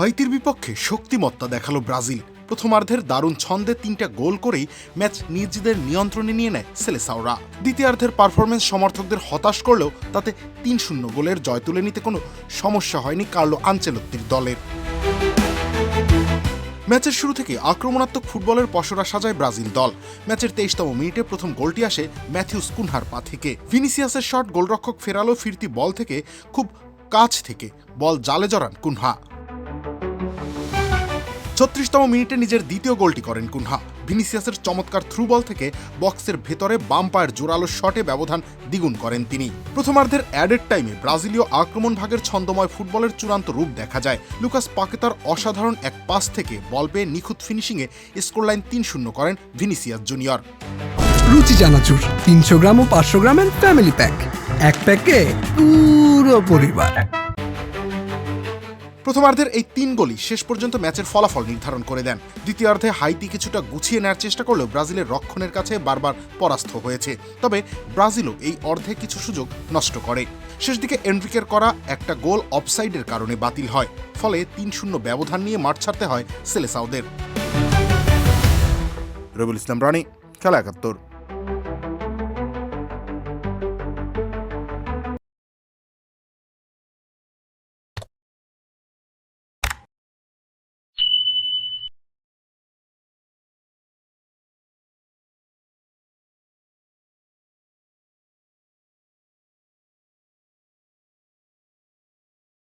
হাইতির বিপক্ষে শক্তিমত্তা দেখালো ব্রাজিল। প্রথমার্ধের দারুণ ছন্দে 3টা গোল করেই ম্যাচ নিজেদের নিয়ন্ত্রণে নিয়ে নেয় সেলেসাওরা। দ্বিতীয়ার্ধের পারফরমেন্স সমর্থকদের হতাশ করলেও তাতে 3-0 গোলের জয় তুলে নিতে কোনো সমস্যা হয়নি কার্লো আনচেলত্তির দলের। ম্যাচের শুরু থেকে আক্রমণাত্মক ফুটবলের পসরা সাজায় ব্রাজিল দল। ম্যাচের 23তম মিনিটে প্রথম গোলটি আসে ম্যাথিউস কুনহার পা থেকে। ভিনিসিয়াসের শট গোলরক্ষক ফেরালো ফিরতি বল থেকে খুব কাছ থেকে বল জালে জড়ান কুনহা। 36তম মিনিটে নিজের দ্বিতীয় গোলটি করেন কুনহা। ভিনিসিয়াসের চমৎকার থ্রু বল থেকে বক্সের ভেতরে বাম পায়ের জোরালো শটে ব্যবধান দ্বিগুণ করেন তিনি। প্রথমার্ধের অ্যাডেড টাইমে ব্রাজিলীয় আক্রমণ ভাগের ছন্দময় ফুটবলের চূড়ান্ত রূপ দেখা যায়। লুকাস পাকেতার অসাধারণ এক পাস থেকে বল পেয়ে নিখুঁত ফিনিশিংয়ে স্কোরলাইন 3-0 করেন ভিনিসিয়াস জুনিয়র। রুচি চানাচুর 300 গ্রাম ও 500 গ্রামের ফ্যামিলি প্যাক, এক প্যাকে পুরো পরিবার। প্রথমার্ধের এই 3 গোলই শেষ পর্যন্ত ম্যাচের ফলাফল নির্ধারণ করে দেন। দ্বিতীয়ার্ধে হাইতি কিছুটা গুছিয়ে নেওয়ার চেষ্টা করলেও ব্রাজিলের রক্ষণের কাছে বারবার পরাস্ত হয়েছে। তবে ব্রাজিলও এই অর্ধে কিছু সুযোগ নষ্ট করে। শেষ দিকে এনরিকের করা একটা গোল অফসাইডের কারণে বাতিল হয়। ফলে 3-0 ব্যবধান নিয়ে মাঠ ছাড়তে হয় সেলেসাওদের। রবিউল ইসলাম রানী, খেলা 71।